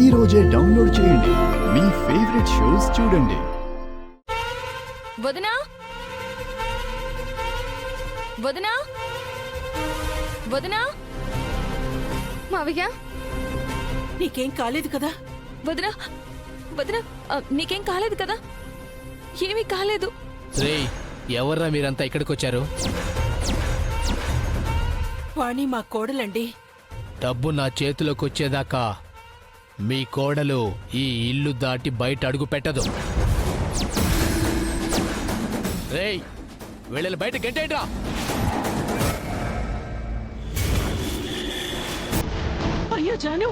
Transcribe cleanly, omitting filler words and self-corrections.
ఈ రోజే డౌన్లోడ్ చేయండి. మీ ఫేవరెట్ షోస్ చూడండి. వదనా వదనా వదనా మావయ్య, నీకేం కాలేదు కదా? వదనా వదనా, నీకేం కాలేదు కదా? ఏమీ కాలేదు. రేయ్, ఎవర్రా మీరంతా ఇక్కడికి వచ్చారు? వాణి మా కోడలండి. డబ్బు నా చేతిలోకి వచ్చేదాకా మీ కోడలు ఈ ఇల్లు దాటి బయట అడుగు పెట్టదు. రేయ్, వీళ్ళని బయట గెంటేయండిరా. అయ్యో జాను,